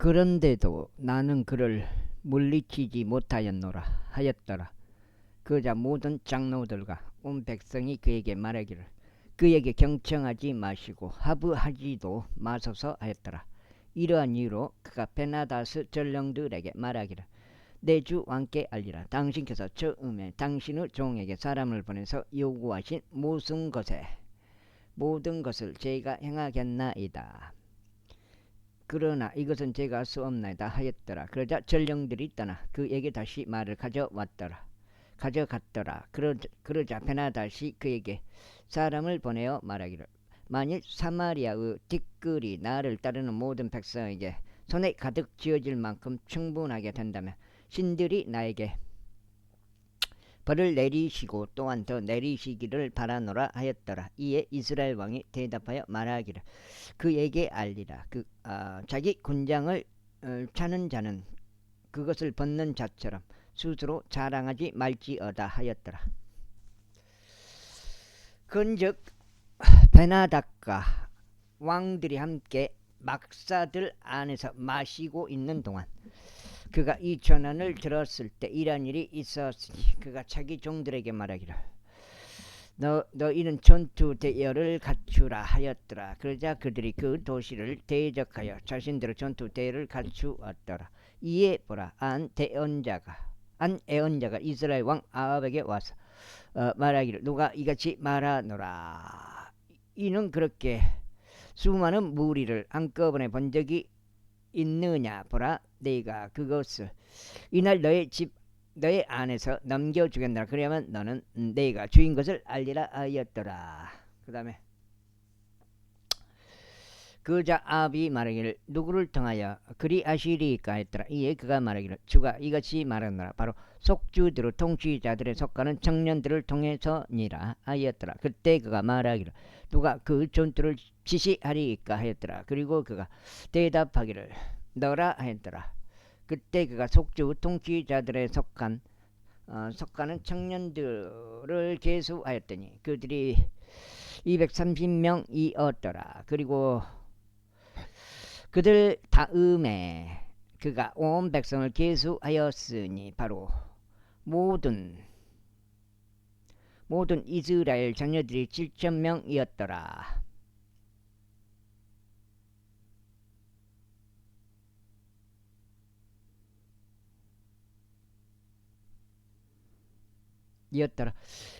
그런데도 나는 그를 물리치지 못하였노라 하였더라. 그러자 모든 장로들과 온 백성이 그에게 말하기를 그에게 경청하지 마시고 하부하지도 마소서 하였더라. 이러한 이유로 그가 베나다스 전령들에게 말하기를 내 주 왕께 알리라. 당신께서 처음에 당신의 종에게 사람을 보내서 요구하신 모든 것을 제가 행하겠나이다. 그러나 이것은 제가 할 수 없나이다 하였더라. 그러자 전령들이 떠나 그에게 다시 말을 가져갔더라. 그러자 베나다시 그에게 사람을 보내어 말하기를 만일 사마리아의 티끌이 나를 따르는 모든 백성에게 손에 가득 쥐어질 만큼 충분하게 된다면 신들이 나에게 벌을 내리시고 또한 더 내리시기를 바라노라 하였더라. 이에 이스라엘 왕이 대답하여 말하기를 그에게 알리라. 자기 군장을 차는 자는 그것을 벗는 자처럼 스스로 자랑하지 말지어다 하였더라. 그런즉 베나닥과 왕들이 함께 막사들 안에서 마시고 있는 동안 그가 이 전언을 들었을 때 이런 일이 있었으니 그가 자기 종들에게 말하기를 너희는 전투 대열을 갖추라 하였더라. 그러자 그들이 그 도시를 대적하여 자신들의 전투 대열을 갖추었더라. 이에 보라 안 애언자가 이스라엘 왕 아합에게 와서 말하기를 누가 이같이 말하노라. 이는 그렇게 수많은 무리를 한꺼번에 본 적이 있느냐. 보라 네가 그것을 이날 너의 안에서 넘겨주겠노라. 그러면 너는 네가 주인 것을 알리라 하였더라. 그 다음에 그자 아합이 말하기를 누구를 통하여 그리하시리까 했더라. 이에 그가 말하기를 주가 이같이 말하노라. 바로 속주들의 통치자들에 속하는 청년들을 통해서니라 하였더라. 그때 그가 말하기를 누가 그 전투를 지시하리까 하였더라. 그리고 그가 대답하기를 너라 하였더라. 그때 그가 속주 통치자들에 속하는 청년들을 계수하였더니 그들이 230명이었더라. 그리고 그들 다음에 그가 온 백성을 계수하였으니 바로 모든 이스라엘 자녀들이 7,000명이었더라.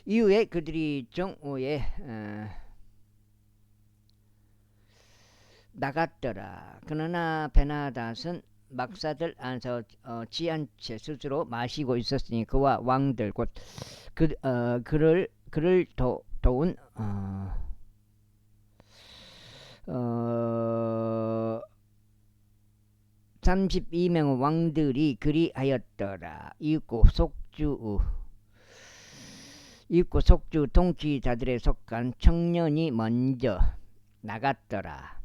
이후에 그들이 정오에 나갔더라. 그러나 베나닷은 막사들 안에서 취한 채 스스로 마시고 있었으니 그와 왕들 곧 그를 도운 32명의 왕들이 그리하였더라. 이윽고 속주 통치자들에 속한 청년이 먼저 나갔더라.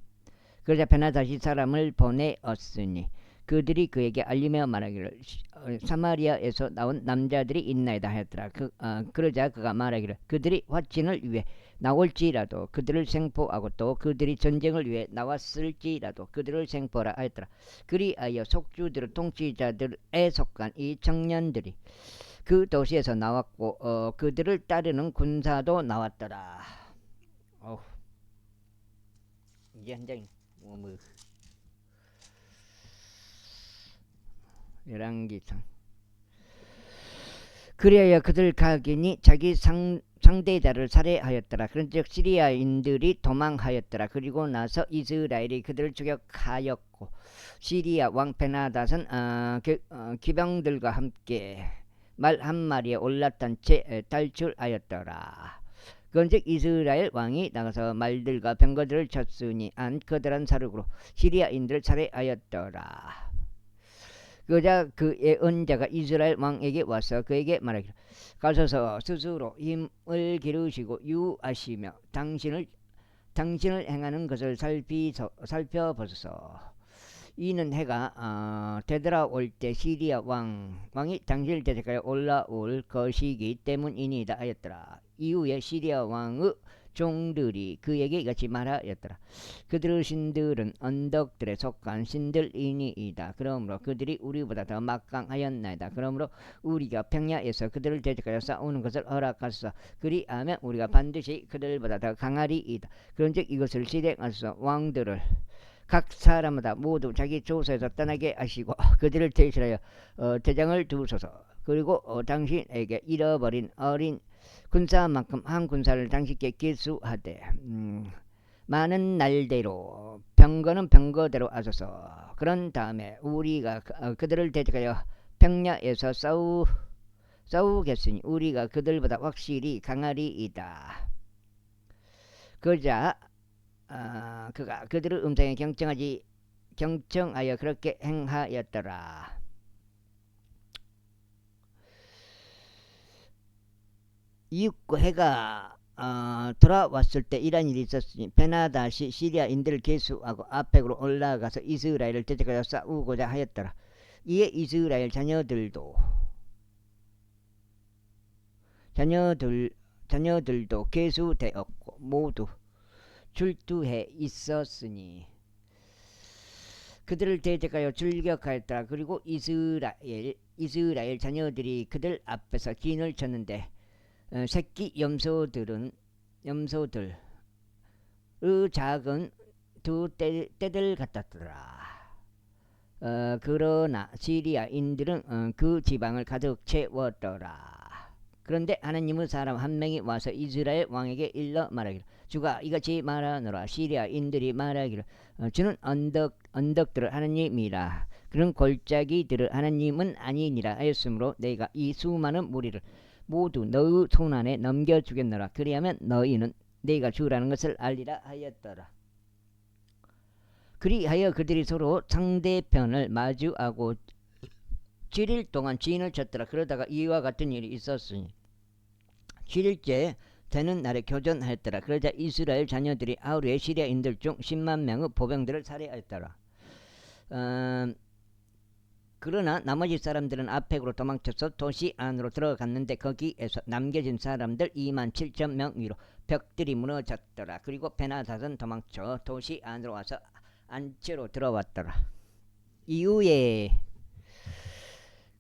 그러자 베나닷이 사람을 보내었으니 그들이 그에게 알리며 말하기를 사마리아에서 나온 남자들이 있나이다 하였더라. 그러자 그가 말하기를 그들이 화친을 위해 나올지라도 그들을 생포하고 또 그들이 전쟁을 위해 나왔을지라도 그들을 생포하라 하였더라. 그리하여 속주들의 통치자들에 속한 이 청년들이 그 도시에서 나왔고 그들을 따르는 군사도 나왔더라. 이제 한 장이 열왕기상. 그리하여 그들 각인이 자기 상대자를 살해하였더라. 그런즉 시리아인들이 도망하였더라. 그리고 나서 이스라엘이 그들을 추격하였고 시리아 왕 베나닷은 기병들과 함께 말 한 마리에 올라탄 채 탈출하였더라. 그런즉 이스라엘 왕이 나가서 말들과 병거들을 쳤으니 안 커다란 사륙으로 시리아인들을 살해하였더라. 그러자 그 예언자가 이스라엘 왕에게 와서 그에게 말하기를 가셔서 스스로 힘을 기르시고 유하시며 당신을 행하는 것을 살펴보소서. 이는 해가 되돌아올 때 시리아 왕이 당신을 대적하여 올라올 것이기 때문이니이다 하였더라. 이후에 시리아 왕의 종들이 그에게 이같이 말하였더라. 그들의 신들은 언덕들에 속한 신들이니이다. 그러므로 그들이 우리보다 더 막강하였나이다. 그러므로 우리가 평야에서 그들을 대적하여 싸우는 것을 허락하소서. 그리하면 우리가 반드시 그들보다 더 강하리이다. 그런즉 이것을 실행하소서. 왕들을 각 사람마다 모두 자기 조서에서 떠나게 하시고 그들을 대신하여 대장을 두소서. 그리고 당신에게 잃어버린 어린 군사만큼 한 군사를 당신께 기수하되 많은 날대로 병거는 병거대로 하소서. 그런 다음에 우리가 그들을 대적하여 평야에서 싸우겠으니 우리가 그들보다 확실히 강하리이다. 그러자 그가 그들의 음성에 경청하여 그렇게 행하였더라. 이윽고 해가 돌아왔을 때 이런 일이 있었으니 베나다시 시리아인들을 계수하고 아펙으로 올라가서 이스라엘을 대적하여 싸우고자 하였더라. 이에 이스라엘 자녀들도 계수되었고 모두 출두해 있었으니 그들을 대적하여 출격하였더라. 그리고 이스라엘 자녀들이 그들 앞에서 진을 쳤는데 새끼 염소들의 작은 두 떼들 같았더라. 그러나 시리아인들은 그 지방을 가득 채웠더라. 그런데 하나님의 사람 한 명이 와서 이스라엘 왕에게 일러 말하기를 주가 이같이 말하노라. 시리아인들이 말하기를 주는 언덕들을 하나님이라 그런 골짜기들을 하나님은 아니니라 하였으므로 내가 이 수많은 무리를 모두 너의 손안에 넘겨주겠노라. 그리하면 너희는 내가 주라는 것을 알리라 하였더라. 그리하여 그들이 서로 상대편을 마주하고 7일 동안 진을 쳤더라. 그러다가 이와 같은 일이 있었으니 7일째 되는 날에 교전하였더라. 그러자 이스라엘 자녀들이 하루에 시리아인들 중 10만 명의 보병들을 살해하였더라. 그러나 나머지 사람들은 아펙으로 도망쳐서 도시 안으로 들어갔는데 거기에서 남겨진 사람들 2만 7천 명 위로 벽들이 무너졌더라. 그리고 베나닷은 도망쳐 도시 안으로 와서 안채로 들어왔더라. 이후에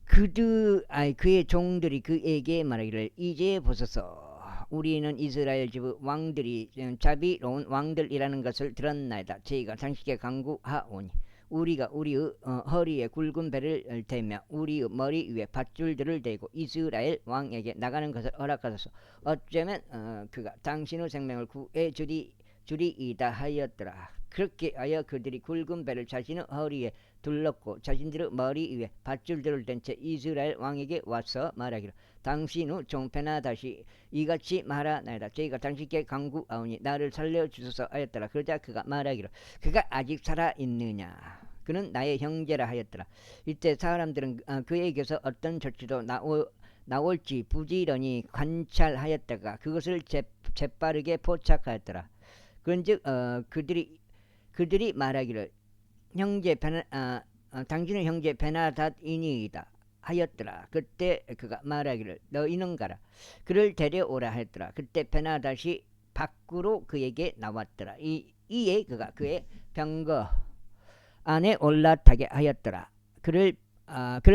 그의 종들이 그에게 말하기를 이제 보소서. 우리는 이스라엘 집의 왕들이 자비로운 왕들이라는 것을 들었나이다. 저희가 당신께 간구하오니 우리가 우리의 허리에 굵은 배를 대며 우리의 머리 위에 밧줄들을 대고 이스라엘 왕에게 나가는 것을 허락하소서. 어쩌면 그가 당신의 생명을 구해 주리이다 하였더라. 그렇게 하여 그들이 굵은 배를 자신의 허리에 둘렀고 자신들의 머리 위에 밧줄들을 댄 채 이스라엘 왕에게 와서 말하기를 당신의 종 베나닷이 이같이 말하나이다. 저희가 당신께 간구하오니 나를 살려주소서 하였더라. 그러자 그가 말하기를 그가 아직 살아있느냐. 그는 나의 형제라 하였더라. 이때 사람들은 그에게서 어떤 조치도 나올지 부지런히 관찰하였다가 그것을 재빠르게 포착하였더라. 그런즉 그들이 말하기를 당신의 형제 베나닷이니이다 하였더라. 그때 그가 말하기를 너희는 가라. 그를 데려오라 하였더라. 그때 베나닷이 밖으로 그에게 나왔더라. 이에 그가 그의 병거 안에 올라타게 하였더라. 그를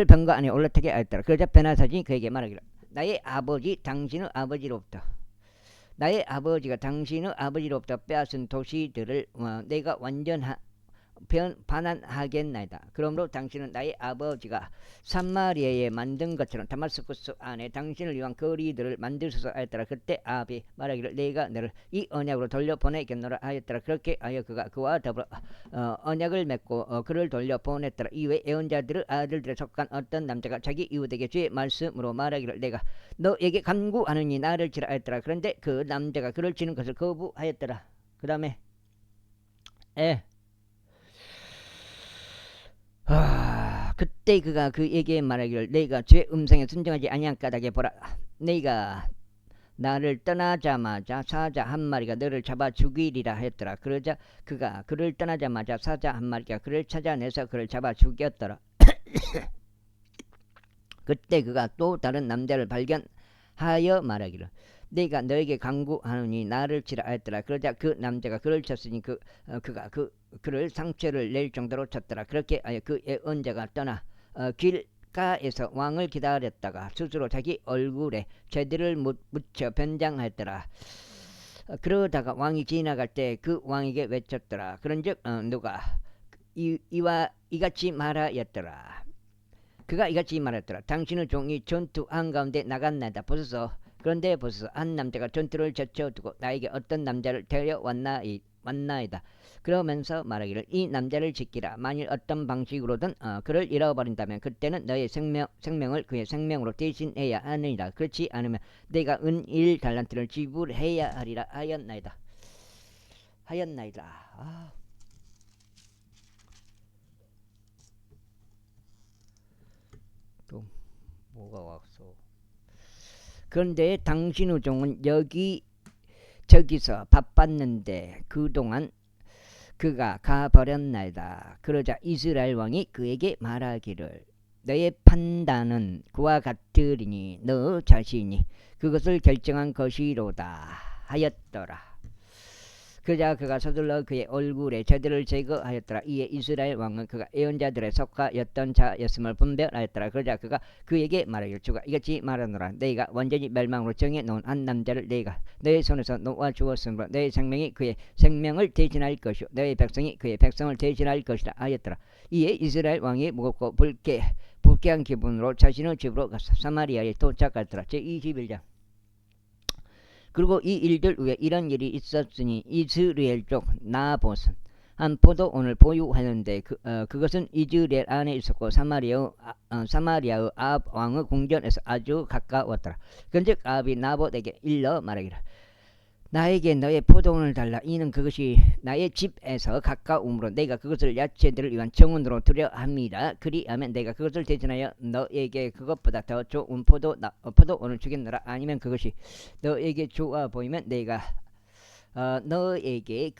병거 안에 올라타게 하였더라. 그러자 베나닷이 그에게 말하기를 나의 아버지가 당신의 아버지로부터 빼앗은 도시들을 내가 반환하겠나이다. 그러므로 당신은 나의 아버지가 삼마리아에 만든 것처럼 다마스쿠스 안에 당신을 위한 거리들을 만들소서 하였더라. 그때 아합이 말하기를 내가 너를 이 언약으로 돌려보내겠노라 하였더라. 그렇게 하여 그가 그와 더불어 언약을 맺고 그를 돌려보냈더라. 이후에 예언자들의 아들들에 속한 어떤 남자가 자기 이웃에게 주의 말씀으로 말하기를 내가 너에게 간구하느니 나를 치라 하였더라. 그런데 그 남자가 그를 치는 것을 거부하였더라. 그 다음에 그때 그가 그에게 말하기를 내가 주의 음성에 순종하지 아니한 까닭에 보라. 내가 나를 떠나자마자 사자 한 마리가 너를 잡아 죽이리라 하였더라. 그러자 그가 그를 떠나자마자 사자 한 마리가 그를 찾아내서 그를 잡아 죽였더라. 그때 그가 또 다른 남자를 발견하여 말하기를 내가 너에게 강구하노니 나를 치라 하였더라. 그러자 그 남자가 그를 쳤으니 그가 그를 상처를 낼 정도로 쳤더라. 그렇게 하여 그 예언자가 떠나 길가에서 왕을 기다렸다가 스스로 자기 얼굴에 죄들을 묻혀 변장하였더라. 그러다가 왕이 지나갈 때 그 왕에게 외쳤더라. 그런즉 누가 이같이 말하였더라. 그가 이같이 말했더라. 당신의 종이 전투 한가운데 나갔나이다. 보소서. 그런데 보소서, 한 남자가 전투를 제쳐두고 나에게 어떤 남자를 데려왔나이다. 그러면서 말하기를 이 남자를 지키라. 만일 어떤 방식으로든 그를 잃어버린다면 그때는 너의 생명을 그의 생명으로 대신해야 하느니라. 그렇지 않으면 내가 은 1달란트를 지불해야 하리라 하였나이다. 또 뭐가 왔어? 그런데 당신의 종은 저기서 바빴는데 그동안 그가 가버렸나이다. 그러자 이스라엘 왕이 그에게 말하기를 너의 판단은 그와 같으리니 너 자신이 그것을 결정한 것이로다 하였더라. 그러자 그가 서둘러 그의 얼굴에 죄들을 제거하였더라. 이에 이스라엘 왕은 그가 예언자들의 속하였던 자였음을 분별하였더라. 그러자 그가 그에게 말하기를 주가 이같이 말하노라. 너희가 완전히 멸망으로 정해놓은 한 남자를 내가 너의 손에서 놓아주었으므로 너의 생명이 그의 생명을 대신할 것이요 너의 백성이 그의 백성을 대신할 것이라 하였더라. 이에 이스라엘 왕이 무겁고 불쾌한 기분으로 자신의 집으로 가서 사마리아에 도착하였더라. 제21장. 그리고 이 일들 후에 이런 일이 있었으니 이스라엘 쪽 나봇은 한 포도원을 보유하는데 그것은 이스라엘 안에 있었고 사마리아의 아합 왕의 궁전에서 아주 가까웠더라. 그런즉 아합이 나봇에게 일러 말하기를 나에게 너의 포도원을 달라. 이는 그것이 나의 집에서 가까우므로 내가 그것을 야채들을 위한 정원으로 두려 함이라. 그리하면 내가 그것을 대신하여 너에게 그것보다 더 좋은 포도원을 주겠노라. 아니면 그것이 너에게 좋아 보이면 내가 너에게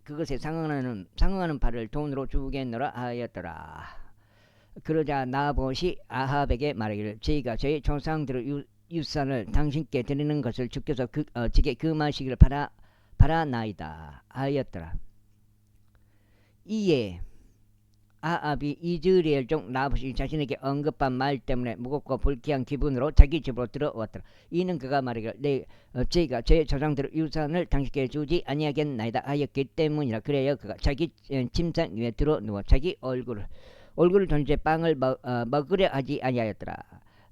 그것에 상응하는 바를 돈으로 주겠노라 하였더라. 그러자 나봇이 아합에게 말하기를 제가 저희 조상들의 유산을 당신께 드리는 것을 주께서 지게 금하시기를 바라나이다 하였더라. 이에 아합이 이스라엘 종 나봇이 자신에게 언급한 말 때문에 무겁고 불쾌한 기분으로 자기 집으로 들어왔더라. 이는 그가 말하기를 제가 제 조상들의 유산을 당신께 주지 아니하겠나이다 하였기 때문이라. 그래야 그가 자기 침상 위에 들어 누워 자기 얼굴을 던져 빵을 먹으려 하지 아니하였더라.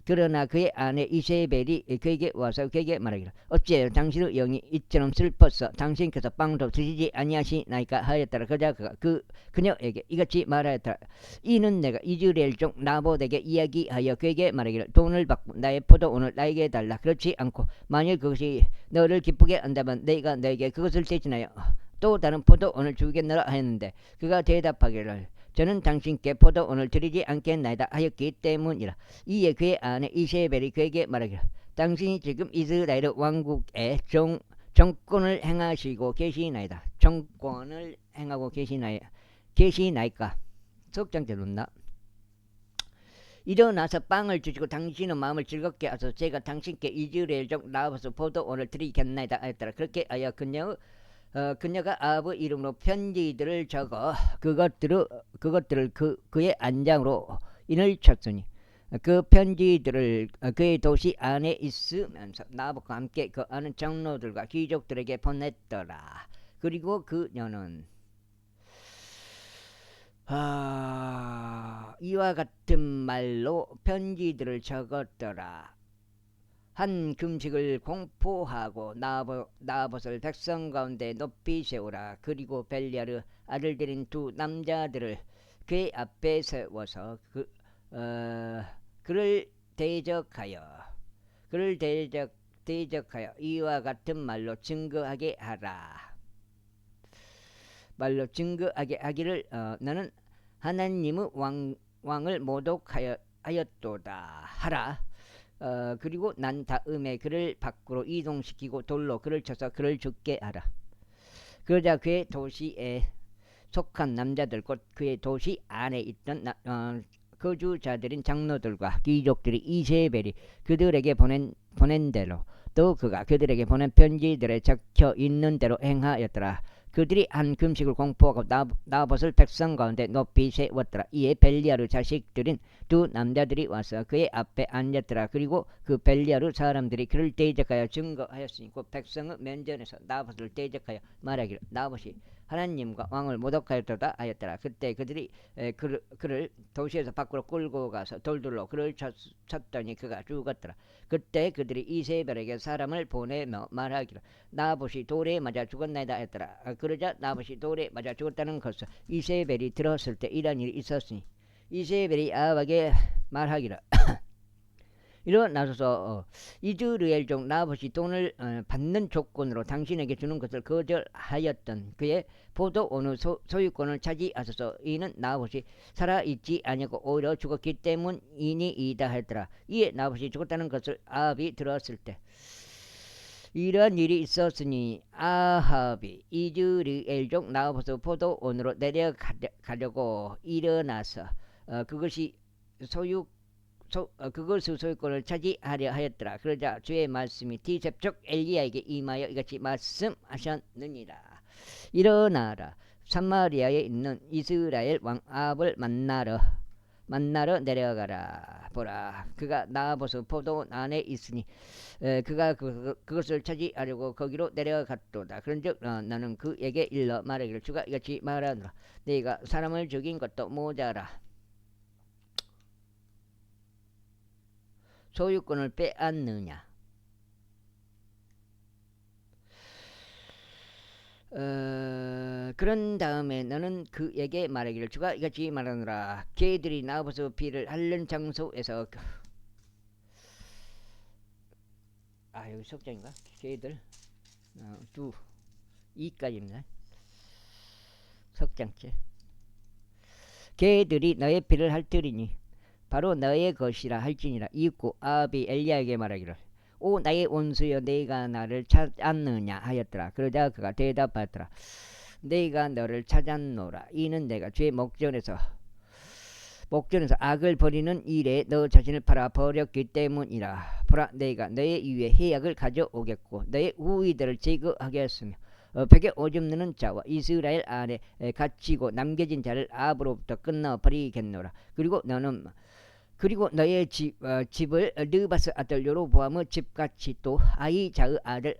그러나 그의 아내 이세벨이 그에게 와서 그에게 말하기를 어찌하여 당신의 영이 이처럼 슬퍼서 당신께서 빵도 드시지 아니하시나이까 하였더라. 그러자 그가 그녀에게 이같이 말하였더라. 이는 내가 이스라엘 종 나봇에게 이야기하여 그에게 말하기를 돈을 받고 나의 포도원을 나에게 달라. 그렇지 않고 만일 그것이 너를 기쁘게 한다면 내가 너에게 그것을 대신하여 또 다른 포도원을 주겠노라 하였는데 그가 대답하기를 저는 당신께 포도원을 드리지 않겠나이다 하였기 때문이라. 이에 그의 아내 이세벨이 그에게 말하기를 당신이 지금 이스라엘 왕국의 정권을 행하시고 계시나이다. 정권을 행하고 계시나이까. 석장째 놓나. 일어나서 빵을 주시고 당신의 마음을 즐겁게 하소서. 제가 당신께 이스라엘 종 나봇의 포도원을 드리겠나이다 하였더라. 그렇게 하여 그녀가 아합의 이름으로 편지들을 적어 그것들을 그의 안장으로 인을 쳤으니 그 편지들을 그의 도시 안에 있으면서 나봇과 함께 그 아는 장로들과 귀족들에게 보냈더라. 그리고 그녀는 이와 같은 말로 편지들을 적었더라. 한 금식을 공포하고 나봇을 백성 가운데 높이 세우라. 그리고 벨리아르 아들들인 두 남자들을 그의 앞에 세워서 그를 대적하여 이와 같은 말로 증거하게 하라. 말로 증거하게 하기를 너는 하나님의 왕을 모독하였도다 하라. 그리고 난 다음에 그를 밖으로 이동시키고 돌로 그를 쳐서 그를 죽게 하라. 그러자 그의 도시에 속한 남자들 곧 그의 도시 안에 있던 거주자들인 장로들과 귀족들이 이세벨이 그들에게 보낸 대로 또 그가 그들에게 보낸 편지들에 적혀 있는 대로 행하였더라. 그들이 한 금식을 공포하고 나봇을 백성 가운데 높이 세웠더라. 이에 벨리아르 자식들인 두 남자들이 와서 그의 앞에 앉았더라. 그리고 그 벨리아르 사람들이 그를 대적하여 증거하였으니 그 백성의 면전에서 나봇을 대적하여 말하기를 나봇이 하나님과 왕을 모독하였도다 하였더라. 그때 그들이 그를 도시에서 밖으로 끌고 가서 돌들로 그를 쳤더니 그가 죽었더라. 그때 그들이 이세벨에게 사람을 보내며 말하기를 나봇이 돌에 맞아 죽었나이다 했더라. 그러자 나봇이 돌에 맞아 죽었다는 것을 이세벨이 들었을 때 이런 일이 있었으니 이세벨이 아합에게 말하기를 일어나소서 이즈르엘 종 나봇이 돈을 받는 조건으로 당신에게 주는 것을 거절하였던 그의 포도 어느 소유권을 차지하소서. 이는 나봇이 살아있지 아니하고 오히려 죽었기 때문이니이다 했더라. 이에 나봇이 죽었다는 것을 아합이 들었을 때 이러한 일이 있었으니 아합이 이즈르엘 종 나봇의 포도 원으로 내려가려고 일어나서 그것이 그것의 소유권을 차지하려 하였더라. 그러자 주의 말씀이 디셉족 엘리야에게 임하여 이같이 말씀하셨느니라. 일어나라. 사마리아에 있는 이스라엘 왕 아합을 만나러 내려가라. 보라, 그가 나봇의 포도 안에 있으니 그가 그것을 차지하려고 거기로 내려갔도다. 그런즉 나는 그에게 일러 말하기를 주가 이같이 말하노라. 네가 사람을 죽인 것도 모자라 소유권을 빼앗느냐. 그런 다음에 너는 그에게 말하기를 주가 이같이 말하노라. 개들이 나봇의 피를 핥는 장소에서 여기 석장인가? 개들 2까지입니다. 석장째. 개들이 너의 피를 핥으리니 바로 너의 것이라 할지니라. 이윽고 아합이 엘리야에게 말하기를 오 나의 원수여 내가 나를 찾았느냐 하였더라. 그러자 그가 대답하였더라. 내가 너를 찾았노라. 이는 내가 죄 목전에서 악을 벌이는 일에 너 자신을 팔아 버렸기 때문이라. 보라, 내가 너의 이위에 해악을 가져오겠고 너의 우위들을 제거하겠으며 벽에 오줌 누는 자와 이스라엘 안에 갇히고 남겨진 자를 아합으로부터 끊어버리겠노라. 그리고 너의 집을 느바스 아들 여로보암의 집같이 또 아이자의 아들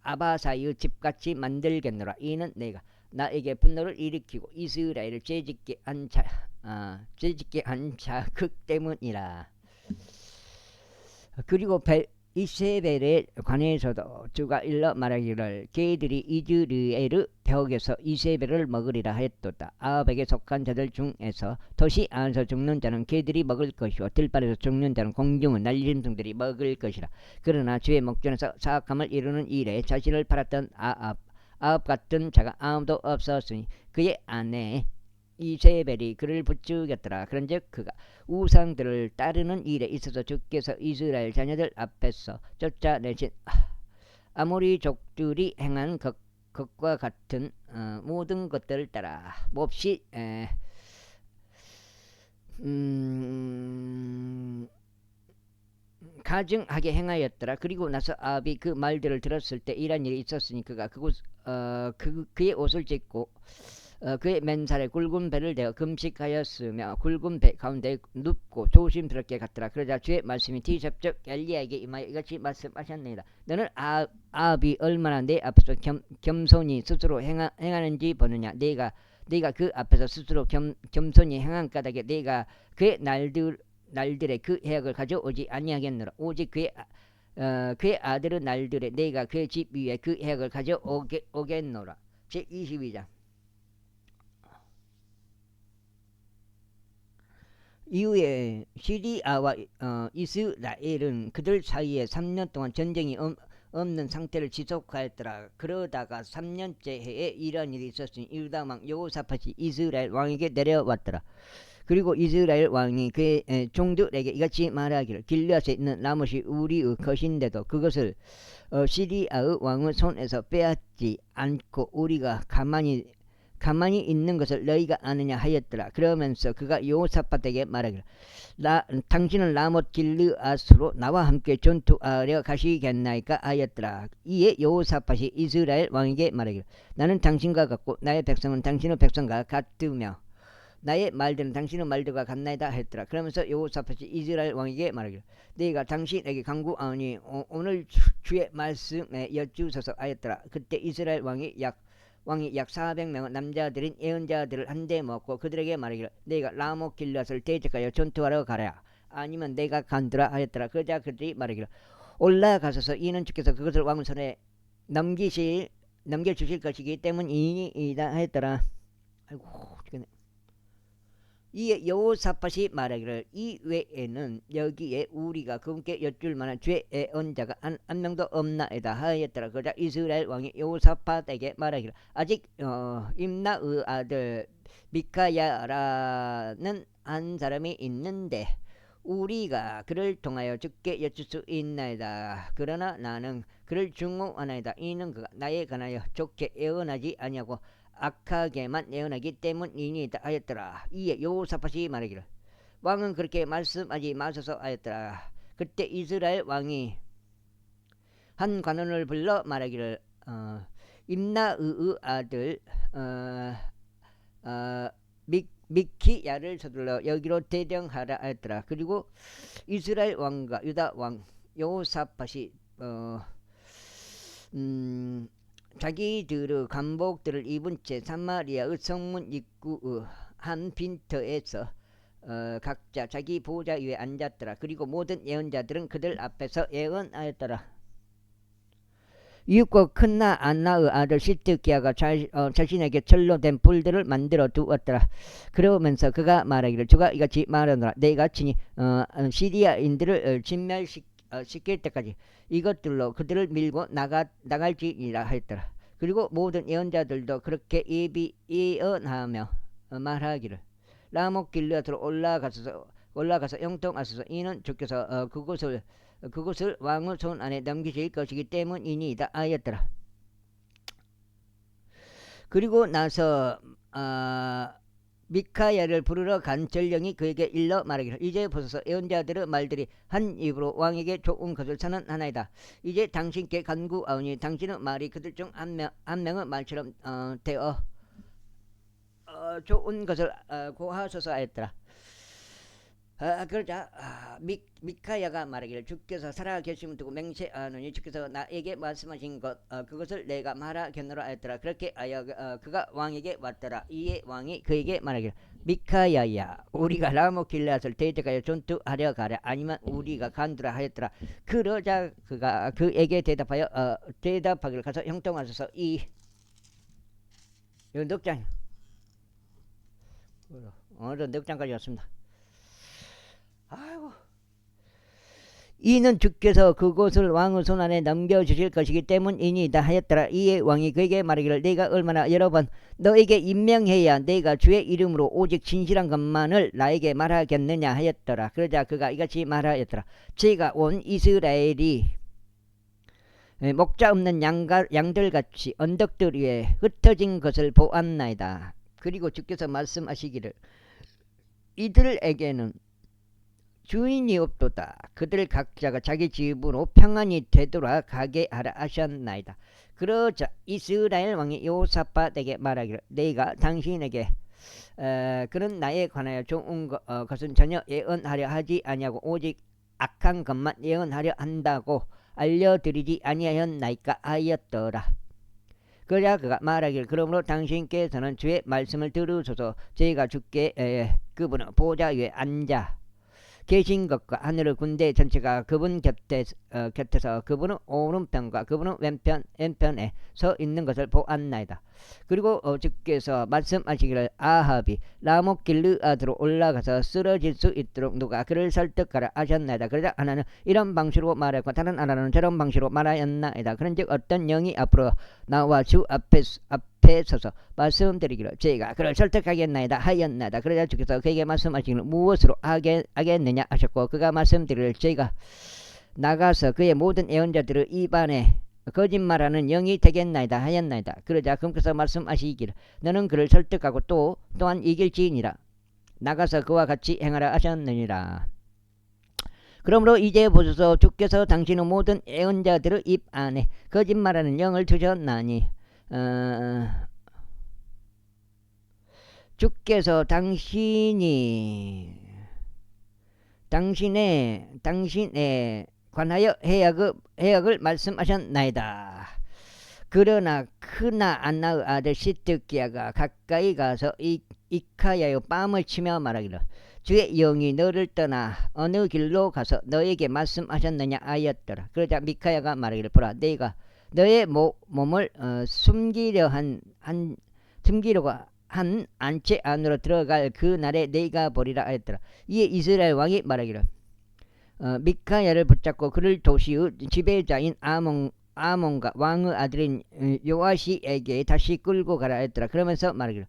아바사의 집같이 만들겠노라. 이는 내가 나에게 분노를 일으키고 이스라엘을 죄짓게 한 자 그 때문이라. 그리고 이세벨에 관해서도 주가 일러 말하기를 개들이 이즈르엘 벽에서 이세벨을 먹으리라 하였도다. 아합에게 속한 자들 중에서 도시 안에서 죽는 자는 개들이 먹을 것이요 들판에서 죽는 자는 공중의 날짐승들이 먹을 것이라. 그러나 주의 목전에서 사악함을 이루는 일에 자신을 팔았던 아합 같은 자가 아무도 없었으니 그의 아내 이세벨이 그를 부추겼더라. 그런즉 그가 우상들을 따르는 일에 있어서 주께서 이스라엘 자녀들 앞에서 쫓아내신 아모리 족들이 행한 것과 같은 모든 것들을 따라 몹시 가증하게 행하였더라. 그리고 나서 아합이 그 말들을 들었을 때 이런 일이 있었으니 그가 그의 옷을 찢고 그의 맨살에 굵은 배를 대어 금식하였으며 굵은 배 가운데 눕고 조심스럽게 갔더라. 그러자 주의 말씀이 디셉적 엘리야에게 임하여 이같이 말씀하셨느니라. 너는 아합이 얼마나 내 앞에서 겸손히 스스로 행하는지 보느냐. 내가 그 앞에서 스스로 겸손히 행한 까닭에 내가 그의 날들에 그 해악을 가져오지 아니하겠노라. 오직 그의 아들의 날들에 내가 그의 집 위에 그 해악을 가져오겠노라. 제22장. 이후에 시리아와 이스라엘은 그들 사이에 3년 동안 전쟁이 없는 상태를 지속하였더라. 그러다가 3년째 해에 이런 일이 있었으니 유다 왕 여호사밧이 이스라엘 왕에게 내려왔더라. 그리고 이스라엘 왕이 그의 종들에게 이같이 말하기를 길르앗에 있는 라못이 우리의 것인데도 그것을 시리아의 왕의 손에서 빼앗지 않고 우리가 가만히 가만히 있는 것을 너희가 아느냐 하였더라. 그러면서 그가 여호사밧에게 말하기를 당신은 라못 길르앗으로 나와 함께 전투하려 가시겠나이까 하였더라. 이에 여호사밧이 이스라엘 왕에게 말하기를 나는 당신과 같고 나의 백성은 당신의 백성과 같으며 나의 말들은 당신의 말들과 같나이다 했더라. 그러면서 여호사밧이 이스라엘 왕에게 말하기를 네가 당신에게 간구하오니 오늘 주의 말씀에 여쭈소서 하였더라. 그때 이스라엘 왕이 약 400명의 남자들인 예언자들을 한데 먹고 그들에게 말하기를 네가 라못 길앗을 대적하여 전투하러 가라 아니면 내가 간두라 하였더라. 그러자 그들이 말하기를 올라가소서 이는 주께서 그것을 왕 손에 넘겨주실 것이기 때문이다 하였더라. 아이고 죽겠네. 이에 여호사밧이 말하기를 이 외에는 여기에 우리가 그분께 여쭐 만한 죄의 언자가 한 명도 없나이다 하였더라. 그러자 이스라엘 왕이 여호사밧에게 말하기를 아직 임나의 아들 미카야라는 한 사람이 있는데 우리가 그를 통하여 죽게 여쭐 수 있나이다. 그러나 나는 그를 증오하나이다. 이는 그가 나에 관하여 좋게 예언하지 아니하고 악하게만 예언하기 때문이니이다 하였더라. 이에 여호사밧이 말하기를 왕은 그렇게 말씀하지 마소서 하였더라. 그때 이스라엘 왕이 한 관원을 불러 말하기를 임나의 아들 미키야를 서둘러 여기로 대령하라 하였더라. 그리고 이스라엘 왕과 유다 왕 여호사밧이 자기들의 간복들을 입은 채 사마리아의 성문 입구의 한 빈터에서 각자 자기 보좌 위에 앉았더라. 그리고 모든 예언자들은 그들 앞에서 예언하였더라. 이웃과 큰나 안나의 아들 시드기야가 자신에게 철로 된 불들을 만들어 두었더라. 그러면서 그가 말하기를 주가 이같이 말하노라. 내가 친히 시리아인들을 진멸시킬 때까지 이것들로 그들을 밀고 나갈지니라 하였더라. 그리고 모든 예언자들도 그렇게 예언하며 말하기를 라못 길르앗으로 올라가서 형통하소서. 이는 주께서 그곳을 왕의 손 안에 넘기실 것이기 때문이니이다 하였더라. 그리고 나서 미카야를 부르러 간 전령이 그에게 일러 말하기를 이제 보소서 예언자들의 말들이 한 입으로 왕에게 좋은 것을 선언하나이다. 이제 당신께 간구하오니 당신의 말이 그들 중 한 명의 말처럼 되어 좋은 것을 고하소서 하였더라. 그러자 미카야가 말하기를 주께서 살아계심을 두고 맹세하노니 주께서 나에게 말씀하신 것 그것을 내가 말하겠노라 하였더라. 그렇게 하여 그가 왕에게 왔더라. 이에 왕이 그에게 말하기를 미카야야 우리가 라못 길앗을 대적하여 전투하려 가랴 아니면 우리가 간두라 하였더라. 그러자 그가 그에게 대답하기를 가서 형통하소서. 이 넉장 오늘은 넉장까지 왔습니다. 아이고. 이는 주께서 그곳을 왕의 손안에 넘겨주실 것이기 때문이니이다 하였더라. 이에 왕이 그에게 말하기를 내가 얼마나 여러 번 너에게 임명해야 내가 주의 이름으로 오직 진실한 것만을 나에게 말하겠느냐 하였더라. 그러자 그가 이같이 말하였더라. 제가 온 이스라엘이 목자 없는 양들같이 언덕들 위에 흩어진 것을 보았나이다. 그리고 주께서 말씀하시기를 이들에게는 주인이 없도다. 그들 각자가 자기 집으로 평안히 되돌아가게 하라 하셨나이다. 그러자 이스라엘 왕이 여호사밧에게 말하기를 내가 당신에게 그는 나에 관하여 좋은 것은 전혀 예언하려 하지 아니하고 오직 악한 것만 예언하려 한다고 알려드리지 아니하였나이까 하였더라. 그러자 그가 말하기를 그러므로 당신께서는 주의 말씀을 들으소서. 제가 주께 그분은 보좌 위에 앉아 계신 것과 하늘의 군대 전체가 그분 곁에서 그분은 오른편과 그분은 왼편에 서 있는 것을 보았나이다. 그리고 주께서 말씀하시기를 아합이 라못 길르앗으로 올라가서 쓰러질 수 있도록 누가 그를 설득하라 하셨나이다. 그러자 하나는 이런 방식으로 말했고 다른 하나는 저런 방식으로 말하였나이다. 그런즉 어떤 영이 앞으로 나와 주 앞에 서서 말씀드리기를 제가 그를 설득하겠나이다 하였나이다. 그러자 주께서 그에게 말씀하시기를 무엇으로 하겠느냐 하셨고 그가 말씀드리기를 제가 나가서 그의 모든 예언자들의 입안에 거짓말하는 영이 되겠나이다 하였나이다. 그러자 금께서 말씀하시기를 너는 그를 설득하고 또한 이길지니라. 나가서 그와 같이 행하라 하셨느니라. 그러므로 이제 보소서 주께서 당신의 모든 예언자들의 입 안에 거짓말하는 영을 두셨나니 주께서 당신에 관하여 해악을 말씀하셨나이다. 그러나 크나 안나의 아들 시드기야가 가까이 가서 이카야의 뺨을 치며 말하기를 주의 영이 너를 떠나 어느 길로 가서 너에게 말씀하셨느냐 하였더라. 그러자 미카야가 말하기를 보라 내가 너의 몸을 숨기려고 한 안채 안으로 들어갈 그 날에 내가 보리라 하였더라. 이에 이스라엘 왕이 말하기를 미카야를 붙잡고 그를 도시의 지배자인 아몬과 왕의 아들인 요아시에게 다시 끌고 가라 했더라. 그러면서 말하기를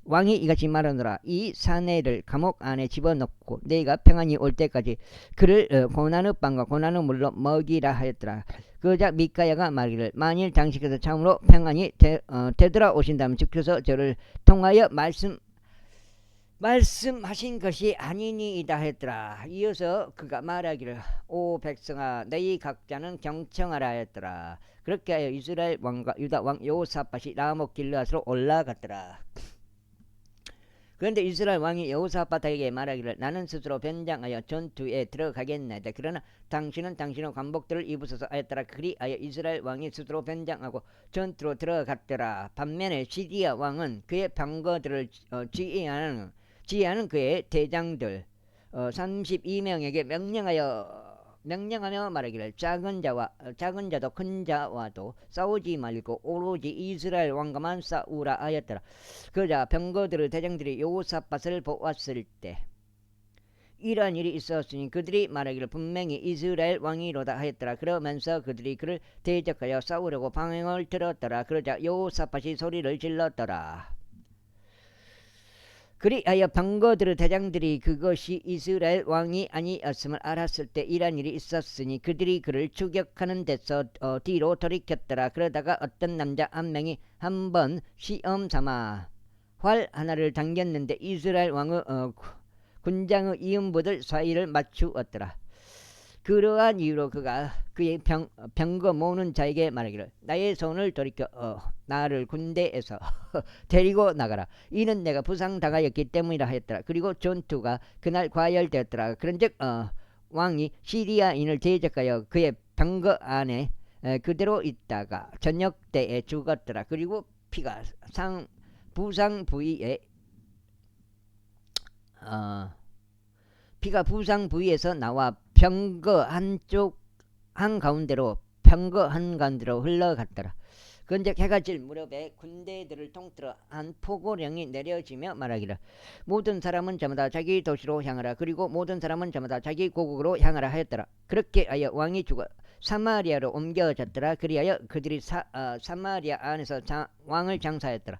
왕이 이같이 말하노라. 이 사내를 감옥 안에 집어넣고 내가 평안히 올 때까지 그를 고난의 빵과 고난의 물로 먹이라 하였더라. 그러자 미카야가 말하기를 만일 당신께서 참으로 평안히 되돌아오신다면 주께서 저를 통하여 말씀하신 것이 아니니이다 했더라. 이어서 그가 말하기를 오 백성아 너희 각자는 경청하라 했더라. 그렇게 하여 이스라엘 왕과 유다 왕 여호사밧이 라못 길르앗으로 올라갔더라. 그런데 이스라엘 왕이 여호사밧에게 말하기를 나는 스스로 변장하여 전투에 들어가겠나이다. 그러나 당신은 당신의 관복들을 입으소서 하였더라. 그리하여 이스라엘 왕이 스스로 변장하고 전투로 들어갔더라. 반면에 시리아 왕은 그의 병거들을 지휘하는 그의 대장들 32명에게 명령하며 말하기를 작은 자도 큰 자와도 싸우지 말고 오로지 이스라엘 왕과만 싸우라 하였더라. 그러자 병거들의 대장들이 여호사밧을 보았을 때 이러한 일이 있었으니 그들이 말하기를 분명히 이스라엘 왕이로다 하였더라. 그러면서 그들이 그를 대적하여 싸우려고 방향을 들었더라. 그러자 여호사밧이 소리를 질렀더라. 그리하여 병거들의 대장들이 그것이 이스라엘 왕이 아니었음을 알았을 때 이란 일이 있었으니 그들이 그를 추격하는 데서 뒤로 돌이켰더라. 그러다가 어떤 남자 한 명이 한번 시험 삼아 활 하나를 당겼는데 이스라엘 왕의 군장의 이음부들 사이를 맞추었더라. 그러한 이유로 그가 그의 병거 모으는 자에게 말하기를 나의 손을 돌이켜 나를 군대에서 데리고 나가라. 이는 내가 부상당하였기 때문이라 하였더라. 그리고 전투가 그날 과열되었더라. 그런즉 왕이 시리아인을 대적하여 그의 병거 안에 그대로 있다가 저녁 때에 죽었더라. 그리고 피가 부상 부위에서 나와 병거 한가운데로 흘러갔더라. 그런즉 해가 질 무렵에 군대들을 통틀어 한 포고령이 내려지며 말하기를 모든 사람은 저마다 자기 도시로 향하라. 그리고 모든 사람은 저마다 자기 고국으로 향하라 하였더라. 그렇게 하여 왕이 죽어 사마리아로 옮겨졌더라. 그리하여 그들이 사마리아 안에서 왕을 장사했더라.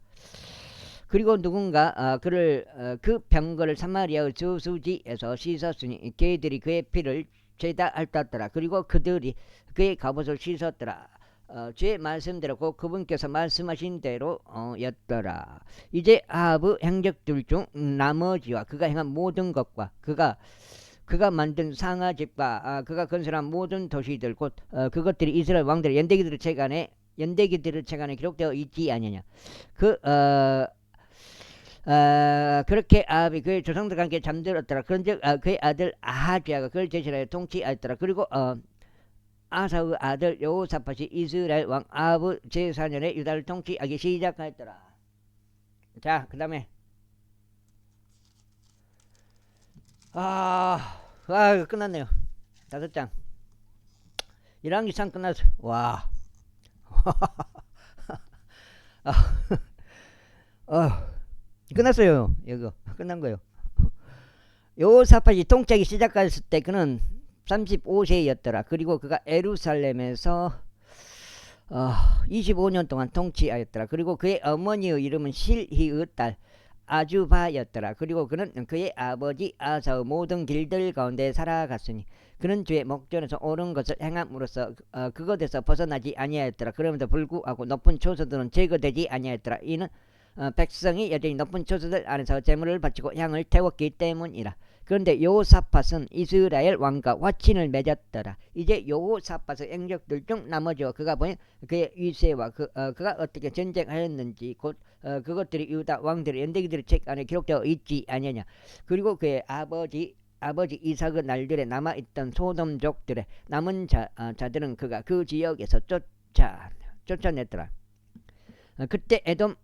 그리고 누군가 그 병거를 사마리아의 저수지에서 씻었으니 개들이 그의 피를 죄다 핥았더라. 그리고 그들이 그의 갑옷을 씻었더라. 주의 말씀대로 곧 그분께서 말씀하신 대로 였더라. 이제 아합의 행적들 중 나머지와 그가 행한 모든 것과 그가 만든 상하집과 그가 건설한 모든 도시들 곧 그것들이 이스라엘 왕들의 연대기들의 책안에 기록되어 있지 아니냐. 그렇게 아합이 그의 조상들과 함께 잠들었더라. 그런즉 그의 아들 아하지야가 그를 제실하여 통치하였더라. 그리고 아사의 아들 여호사밧이 이스라엘 왕 아합의 제4년에 유다를 통치하기 시작하였더라. 자, 그 다음에 끝났네요. 5장 1랑 2상 끝났어. 와. 끝났어요. 이거 끝난 거예요. 여호사밧이 통치하기 시작했을 때 그는 35세였더라. 그리고 그가 예루살렘에서 25년 동안 통치하였더라. 그리고 그의 어머니의 이름은 실히의 딸 아주바였더라. 그리고 그는 그의 아버지 아사의 모든 길들 가운데 살아갔으니 그는 주의 목전에서 옳은 것을 행함으로써 그것에서 벗어나지 아니하였더라. 그럼에도 불구하고 높은 초소들은 제거되지 아니하였더라. 이는 백성이 여전히 높은 초소들 안에서 제물을 바치고 향을 태웠기 때문이라. 그런데 여호사밧은 이스라엘 왕과 화친을 맺었더라. 이제 여호사밧의 행적들 중 나머지와 그가 보인 그의 위세와 그가 어떻게 전쟁하였는지 곧 그것들이 유다 왕들의 연대기들의 책 안에 기록되어 있지 아니냐. 그리고 그의 아버지 이삭의 날들에 남아있던 소돔족들의 남은 자들은 그가 그 지역에서 쫓아냈더라. 그때 에돔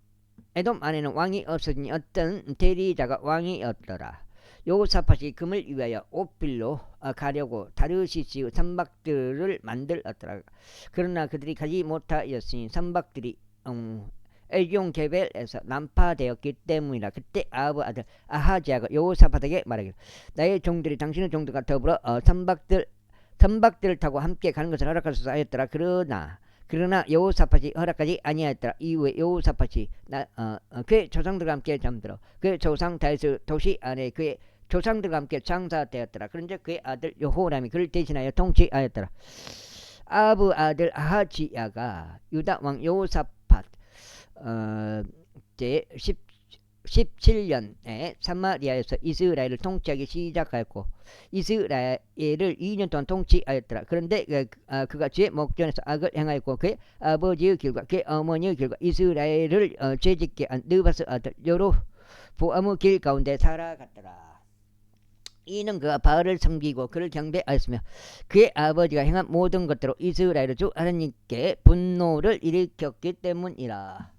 안에는 왕이 없으니 어떤 대리자가 왕이었더라. 여호사밧이 금을 위하여 오필로 가려고 다르시스의 선박들을 만들었더라. 그러나 그들이 가지 못하였으니 선박들이 엘용게벨에서 난파되었기 때문이라. 그때 아합의 아들 아하지야가 여호사밧에게 말하기를 나의 종들이 당신의 종들과 더불어 선박들을 타고 함께 가는 것을 허락하소서 하였더라. 그러나 여호사밧이 허락하지 아니하였더라. 이후에 여호사밧이 그의 조상들과 함께 잠들어 그의 조상 다윗의 도시 안에 그의 조상들과 함께 장사되었더라. 그런즉 그의 아들 여호람이 그를 대신하여 통치하였더라. 아합의 아들 아하지야가 유다 왕 여호사밧 제 17년에 사마리아에서 이스라엘을 통치하기 시작하였고 이스라엘을 2년 동안 통치하였더라. 그런데 그가 주의 목전에서 악을 행하였고 그의 아버지의 길과 그의 어머니의 길과 이스라엘을 죄짓게 한 느바스 아들 여로보암의 길 가운데 살아갔더라. 이는 그가 바알을 섬기고 그를 경배하였으며 그의 아버지가 행한 모든 것대로 이스라엘의 주 하나님께 분노를 일으켰기 때문이라.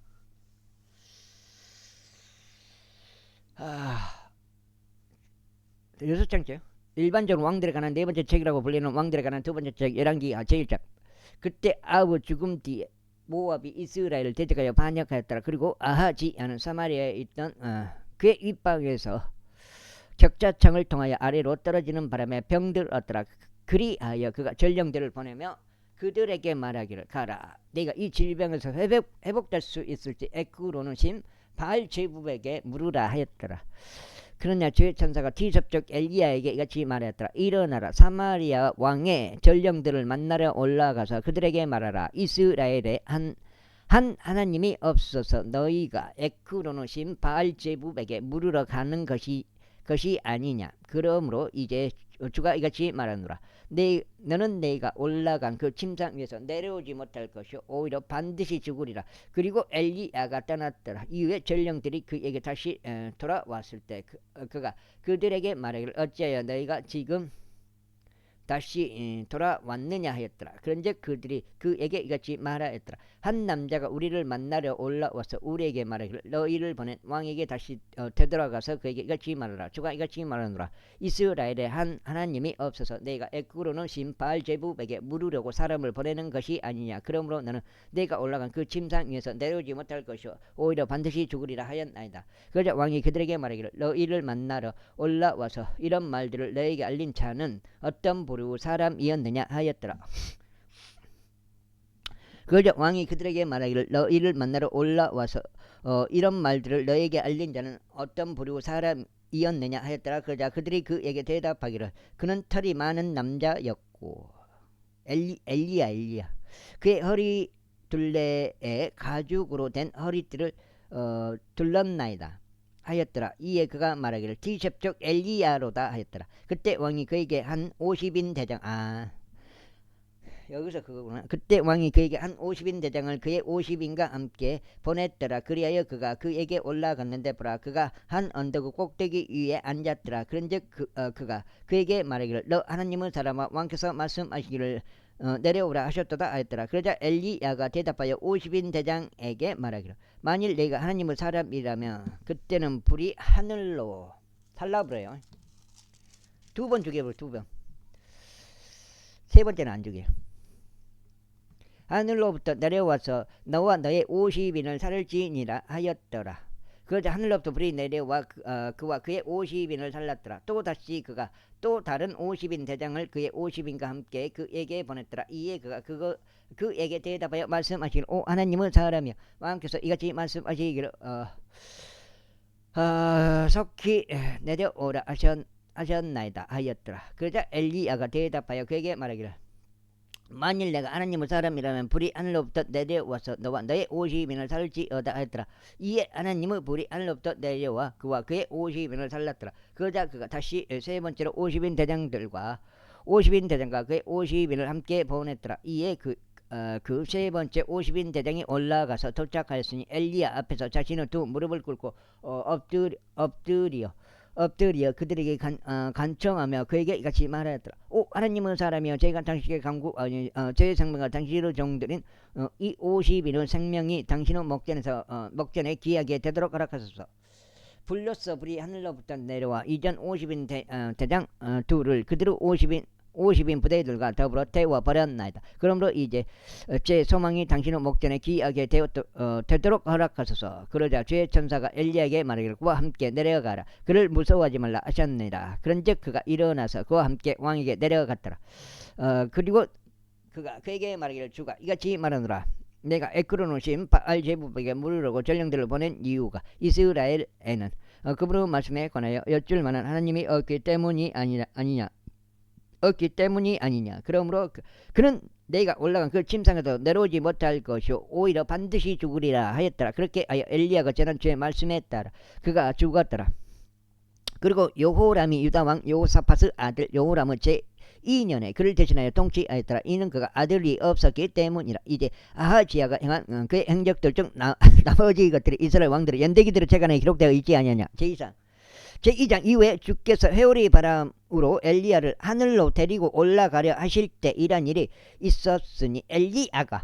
여섯 장째요. 일반적으로 왕들에 관한 네 번째 책이라고 불리는 왕들에 관한 두 번째 책 열왕기 제1장. 그때 아합의 죽음 뒤에 모압이 이스라엘을 대적하여 반역하였더라. 그리고 아하지야는 사마리아에 있던 그의 윗방에서 격자창을 통하여 아래로 떨어지는 바람에 병들었더라. 그리하여 그가 전령들을 보내며 그들에게 말하기를 가라. 내가 이 질병에서 회복될 수 있을지 에크로는 신 바알제부백에 물으라 하였더라. 그러나 주의 천사가 티섭적 엘리야에게 이같이 말하였더라. 일어나라. 사마리아 왕의 전령들을 만나러 올라가서 그들에게 말하라. 이스라엘에 한 하나님이 없어서 너희가 에크로는 신 바알제부백에 물으러 가는 것이 아니냐. 그러므로 이제 주가 이같이 말하노라. 너는 내가 올라간 그 침상 위에서 내려오지 못할 것이요 오히려 반드시 죽으리라. 그리고 엘리야가 떠났더라. 이후에 전령들이 그에게 다시 돌아왔을 때 그가 그들에게 말하기를 어찌하여 너희가 지금 다시 돌아왔느냐 하였더라. 그런즉 그들이 그에게 이같이 말하였더라. 한 남자가 우리를 만나러 올라와서 우리에게 말하기를 너희를 보낸 왕에게 다시 되돌아가서 그에게 이같이 말하라. 주가 이같이 말하노라. 이스라엘에 한 하나님이 없어서 내가 에크로는 신 바알제부백에 물으려고 사람을 보내는 것이 아니냐. 그러므로 너는 내가 올라간 그 침상 위에서 내려오지 못할 것이요 오히려 반드시 죽으리라 하였나이다. 그러자 왕이 그들에게 말하기를 너희를 만나러 올라와서 이런 말들을 너희에게 알린 자는 어떤 부류 사람이었느냐 하였더라. 그러자 왕이 그들에게 말하기를 너희를 만나러 올라와서 이런 말들을 너희에게 알린 자는 어떤 부류 사람이었느냐 하였더라. 그러자 그들이 그에게 대답하기를 그는 털이 많은 남자였고 엘리야 그의 허리 둘레에 가죽으로 된 허리띠를 둘렀나이다 하였더라. 이에 그가 말하기를 티셉족 엘리야로다 하였더라. 그때 왕이 그에게 한 50인 대장 여기서 그거구나. 그때 왕이 그에게 한 50인 대장을 그의 50인과 함께 보냈더라. 그리하여 그가 그에게 올라갔는데 보라 그가 한 언덕의 꼭대기 위에 앉았더라. 그런즉 그가 그에게 말하기를 너 하나님의 사람아 왕께서 말씀하시기를 내려오라 하셨도다 하였더라. 그러자 엘리야가 대답하여 50인 대장에게 말하기를 만일 내가 하나님의 사람이라면 그때는 불이 하늘로 살라버려요. 두 번 죽여버려. 두 번. 세 번째는 안 죽여요. 하늘로부터 내려와서 너와 너의 50인을 살지니라 하였더라. 그러자 하늘로부터 불이 내려와 그와 그의 50인을 살랐더라. 또 다시 그가 또 다른 50인 대장을 그의 50인과 함께 그에게 보냈더라. 이에 그가 그에게 대답하여 말씀하시기를 오 하나님의 사람이여 왕께서 이같이 말씀하시기를 속히 내려오라 하셨나이다 하였더라. 그러자 엘리야가 대답하여 그에게 말하기를 만일 내가 하나님의 사람이라면 불이 하늘로부터 내려와서 너와 너의 50인을 살지어다 하였더라. 이에 하나님의 불이 하늘로부터 내려와 그와 그의 50인을 살랐더라. 그러자 그가 다시 세 번째로 50인 대장과 그의 50인을 함께 보냈더라. 이에 그 세 번째 50인 대장이 올라가서 도착하였으니 엘리야 앞에서 자신의 두 무릎을 꿇고 엎드려 그들에게 간청하며 그에게 같이 말하였더라. 오 하나님의 사람이여 제가 당신에게 간구하니 제 생명과 당신의 종들인 이 50인의 생명이 당신의 목전에 귀하게 되도록 허락하소서. 불로써 불이 하늘로부터 내려와 이전 50인 대장 둘을 그대로 50인 부대들과 더불어 태워 버렸나이다. 그러므로 이제 제 소망이 당신의 목전에 귀하게 되도록 허락하소서. 그러자 주의 천사가 엘리야에게 말하기를 그와 함께 내려가라. 그를 무서워하지 말라 하셨느니라. 그런즉 그가 일어나서 그와 함께 왕에게 내려갔더라. 그리고 그가 그에게 말하기를 주가 이같이 말하노라. 내가 에크론의 신 바알제부에게 물으려고 전령들을 보낸 이유가 이스라엘에는 그분의 말씀에 관하여 여쭐 만한 하나님이 없기 때문이 아니냐. 그러므로 그는 내가 올라간 그 침상에서 내려오지 못할 것이요 오히려 반드시 죽으리라 하였더라. 그렇게 하여 엘리야가 전한 주의 말씀에 따라 그가 죽었더라. 그리고 여호람이 유다왕 여호사밧의 아들 여호람의 제2년에 그를 대신하여 통치하였더라. 이는 그가 아들이 없었기 때문이라. 이제 아하지야가 행한 그의 행적들 중 나머지 것들이 이스라엘 왕들의 연대기들의 재간에 기록되어 있지 아니하냐. 제2장 이후에 주께서 회오리 바람으로 엘리야를 하늘로 데리고 올라가려 하실 때 이란 일이 있었으니 엘리야가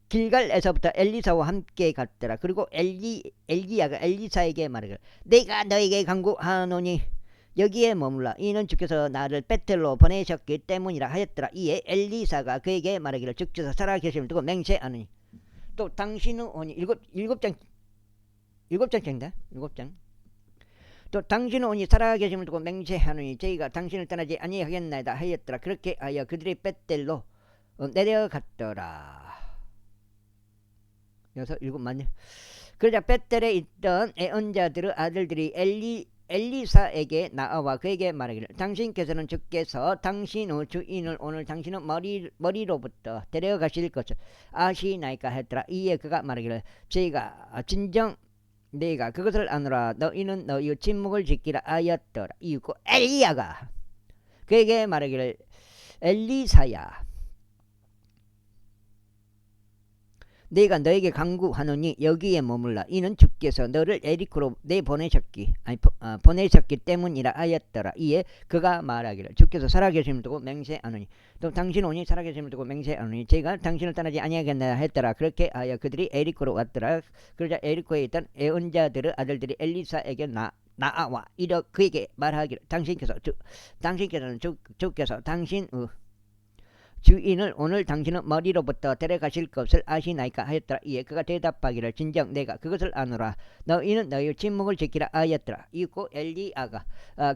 길갈에서부터 엘리사와 함께 갔더라. 그리고 엘리야가 엘리사에게 말하기를 내가 너에게 간구하노니 여기에 머물라. 이는 주께서 나를 베텔로 보내셨기 때문이라 하였더라. 이에 엘리사가 그에게 말하기를 주께서 살아계심을 두고 맹세하노니 또 당신은 오니 일곱 장 또 당신은 오니 살아계심을 두고 맹세하노니 저희가 당신을 떠나지 아니하겠나이다 하였더라. 그렇게 하여 그들이 베텔로 내려갔더라. 여기서 7만 년. 그러자 베텔에 있던 애언자들의 아들들이 엘리사에게 나와 그에게 말하기를 당신께서는 주께서 당신의 주인을 오늘 당신의 머리로부터 데려가실 것을 아시나이까 했더라. 이에 그가 말하기를 저희가 진정 내가 그것을 아노라. 너희는 너희의 침묵을 지키라 하였더라. 이윽고 엘리야가 그에게 말하기를 엘리사야 내가 너에게 간구하노니 여기에 머물라. 이는 주께서 너를 에리코로 보내셨기 때문이라 하였더라. 이에 그가 말하기를 주께서 살아계심을 두고 맹세하노니 또 당신 오니 살아계심을 두고 맹세하노니 제가 당신을 떠나지 아니하겠나 했더라. 그렇게 하여 그들이 에리코로 왔더라. 그러자 에리코에 있던 애언자들의 아들들이 엘리사에게 나와 이러 그에게 말하기를 당신께서는 주께서 당신의 주인을 오늘 당신의 머리로부터 데려가실 것을 아시나이까 하였더라. 이에 그가 대답하기를 진정 내가 그것을 아노라. 너희는 너희의 침묵을 지키라 하였더라. 이윽고 엘리야가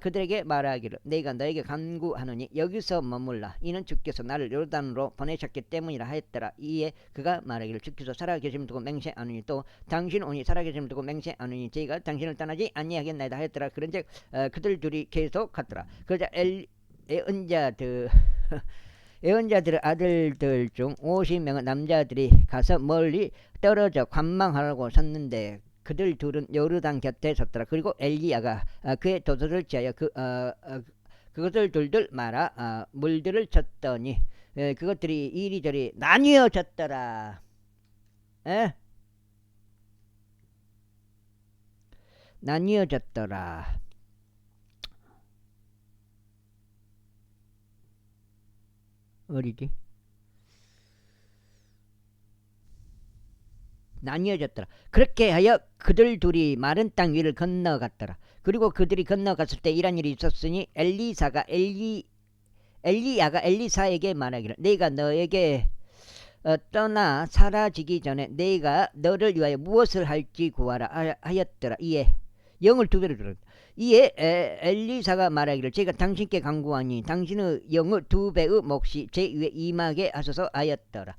그들에게 말하기를 내가 너에게 간구하노니 여기서 머물라. 이는 주께서 나를 요르단으로 보내셨기 때문이라 하였더라. 이에 그가 말하기를 주께서 살아계심을 두고 맹세하노니 또 당신 오니 살아계심을 두고 맹세하노니 저희가 당신을 떠나지 아니하겠나이다 하였더라. 그런즉 그들 둘이 계속 갔더라. 그러자 애언자들의 아들들 중 50명의 남자들이 가서 멀리 떨어져 관망하려고 섰는데 그들 둘은 요르단 곁에 섰더라. 그리고 엘리야가 그의 도도를 지하여 그것을 둘둘 말아 물들을 쳤더니 그것들이 이리저리 나뉘어졌더라. 나뉘어졌더라. 어디지? 나뉘어졌더라. 그렇게 하여 그들 둘이 마른 땅 위를 건너갔더라. 그리고 그들이 건너갔을 때 이런 일이 있었으니 엘리야가 엘리사에게 말하기를 내가 너에게 떠나 사라지기 전에 내가 너를 위하여 무엇을 할지 구하라 하였더라. 이에 영을 2배로 들었다. 이에 엘리사가 말하기를 제가 당신께 간구하니 당신의 영의 2배의 몫이 제 위에 임하게 하소서 하였더라.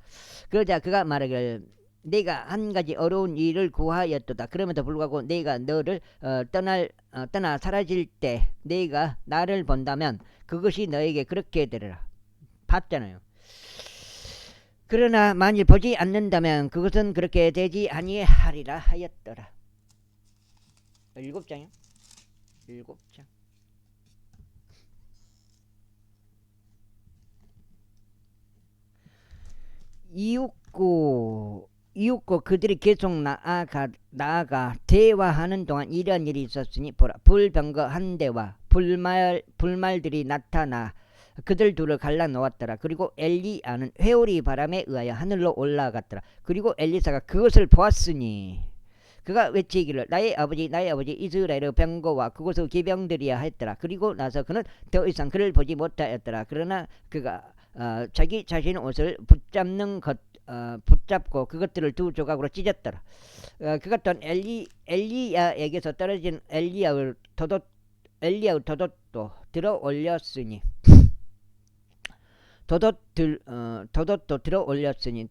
그러자 그가 말하기를 내가 한 가지 어려운 일을 구하였도다. 그럼에도 불구하고 내가 너를 떠나 사라질 때 내가 나를 본다면 그것이 너에게 그렇게 되리라. 봤잖아요. 그러나 만일 보지 않는다면 그것은 그렇게 되지 아니하리라 하였더라. 7장이요? 7장. 이웃고 그들이 계속 나아가 대화하는 동안 이런 일이 있었으니 보라, 불병거 한 대와 불말들이 나타나 그들 둘을 갈라놓았더라. 그리고 엘리야는 회오리 바람에 의하여 하늘로 올라갔더라. 그리고 엘리사가 그것을 보았으니 그가 외치기를 나의 아버지 이스라엘의 병거와 그곳의 기병들이야 했더라. 그리고 나서 그는 더 이상 그를 보지 못하였더라. 그러나 그가 자기 자신의 옷을 붙잡고 그것들을 두 조각으로 찢었더라. 그가 또한 엘리야에게서 떨어진 엘리야의 도둑도 들어 올렸으니 도둑도 들어 올렸으니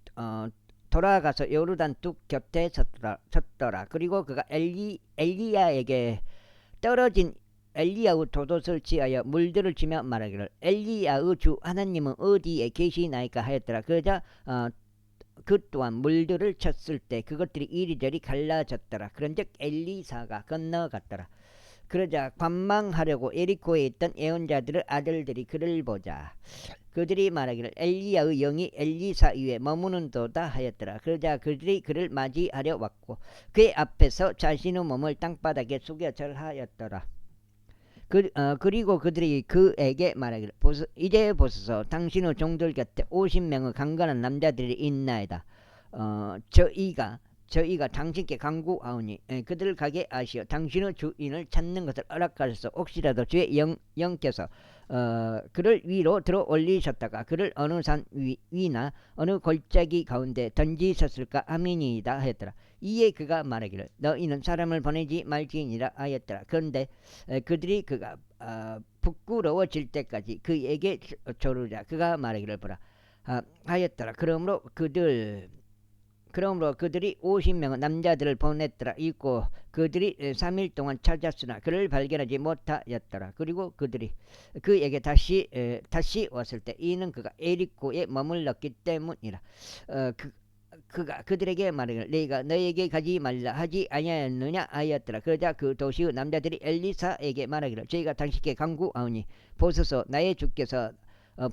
돌아가서 요르단 뚝 곁에 섰더라. 그리고 그가 엘리야에게 떨어진 엘리야의 도둑을 지하여 물들을 치며 말하기를 엘리야의 주 하나님은 어디에 계시나이까 하였더라. 그러자 그 또한 물들을 쳤을 때 그것들이 이리저리 갈라졌더라. 그런즉 엘리사가 건너갔더라. 그러자 관망하려고 에리코에 있던 예언자들의 아들들이 그를 보자 그들이 말하기를 엘리야의 영이 엘리사 위에 머무는도다 하였더라. 그러자 그들이 그를 맞이하려 왔고 그의 앞에서 자신의 몸을 땅바닥에 숙여 절하였더라. 그리고 그들이 그에게 말하기를 이제 보소서 당신의 종들 곁에 50명의 강건한 남자들이 있나이다. 저희가 당신께 간구하오니 그들을 가게 하시어 당신의 주인을 찾는 것을 허락하셔서 혹시라도 주의 영께서 그를 위로 들어 올리셨다가 그를 어느 산 위나 어느 골짜기 가운데 던지셨을까 함이니이다 하였더라. 이에 그가 말하기를 너희는 사람을 보내지 말지니라 하였더라. 그런데 그들이 그가 부끄러워질 때까지 그에게 조르자 그가 말하기를 보라 하였더라. 그러므로 그들이 50명의 남자들을 보냈더라. 있고 그들이 3일 동안 찾았으나 그를 발견하지 못하였더라. 그리고 그들이 그에게 다시 왔을 때 이는 그가 에리코에 머물렀기 때문이라. 그가 그들에게 말하기를 내가 너에게 가지 말라 하지 아니하였느냐 하였더라. 그러자 그 도시의 남자들이 엘리사에게 말하기를 저희가 당신께 간구하오니 보소서 나의 주께서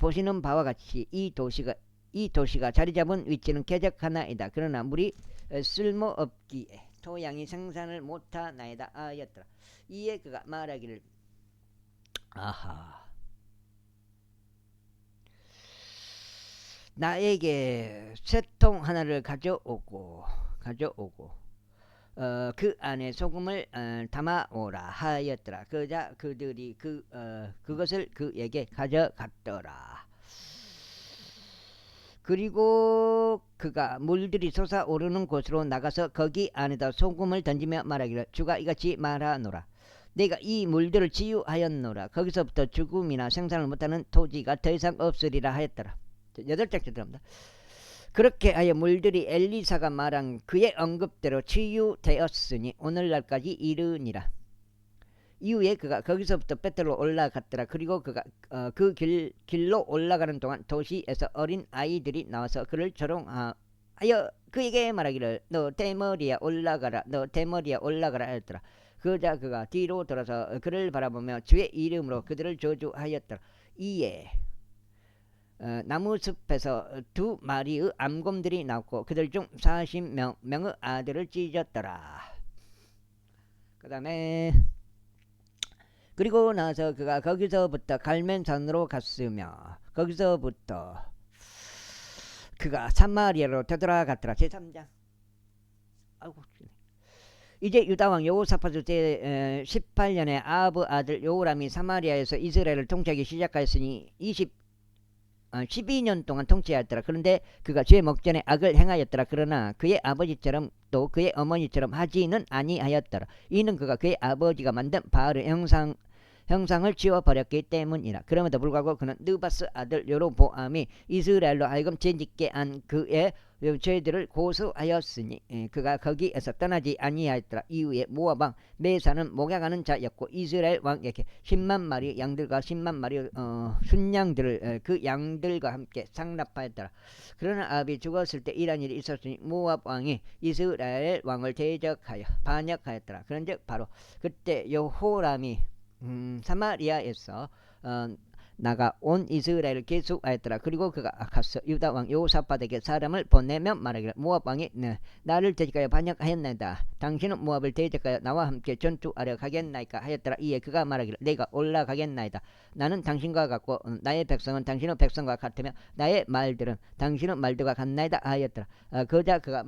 보시는 바와 같이 이 도시가 자리 잡은 위치는 쾌적하나이다. 그러나 물이 쓸모없기에 토양이 생산을 못하나이다 하였더라. 이에 그가 말하기를 나에게 쇠통 하나를 가져오고 그 안에 소금을 담아오라 하였더라. 그러자 그들이 그것을 그에게 가져갔더라. 그리고 그가 물들이 솟아오르는 곳으로 나가서 거기 안에다 소금을 던지며 말하기를 주가 이같이 말하노라. 내가 이 물들을 치유하였노라. 거기서부터 죽음이나 생산을 못하는 토지가 더 이상 없으리라 하였더라. 8장째 들어갑니다. 그렇게 하여 물들이 엘리사가 말한 그의 언급대로 치유되었으니 오늘날까지 이르니라. 이후에 그가 거기서부터 베델로 올라갔더라. 그리고 그가 그 길로 올라가는 동안 도시에서 어린 아이들이 나와서 그를 조롱하여 그에게 말하기를 너 대머리야 올라가라 하였더라. 그러자 그가 뒤로 돌아서 그를 바라보며 주의 이름으로 그들을 저주하였더라. 이에 나무숲에서 2마리의 암곰들이 나왔고 그들 중 40명의 아들을 찢었더라. 그 다음에 그리고 나서 그가 거기서부터 갈멜산으로 갔으며 거기서부터 그가 사마리아로 되돌아갔더라. 제3장. 이제 유다왕 여호사밧의 제 18년에 아합의 아들 요람이 사마리아에서 이스라엘을 통치하기 시작하였으니 12년 동안 통치하였더라. 그런데 그가 죄 목전에 악을 행하였더라. 그러나 그의 아버지처럼 또 그의 어머니처럼 하지는 아니하였더라. 이는 그가 그의 아버지가 만든 바알의 형상을 지워버렸기 때문이라. 그럼에도 불구하고 그는 느바스 아들 여로보암이 이스라엘로 하여금 죄짓게 한 그의 죄들을 고수하였으니 그가 거기에서 떠나지 아니하였더라. 이후에 모압 왕 메사는 목양하는 자였고 이스라엘 왕에게 10만 마리 양들과 10만 마리 순양들을 그 양들과 함께 상납하였더라. 그러나 아합이 죽었을 때 이런 일이 있었으니 모압 왕이 이스라엘 왕을 대적하여 반역하였더라. 그런즉 바로 그때 여호람이 사마리아에서 나가 온 이스라엘을 계속하였더라. 그리고 그가 가서 유다 왕 여호사밧에게 사람을 보내며 말하기를 모압 왕이 나를 대적하여 반역하였나이다. 당신은 모압을 대적하여 나와 함께 전투하려 가겠나이까 하였더라. 이에 그가 말하기를 내가 올라가겠나이다. 나는 당신과 같고 나의 백성은 당신의 백성과 같으며 나의 말들은 당신의 말들과 같나이다 하였더라. 그러자 그가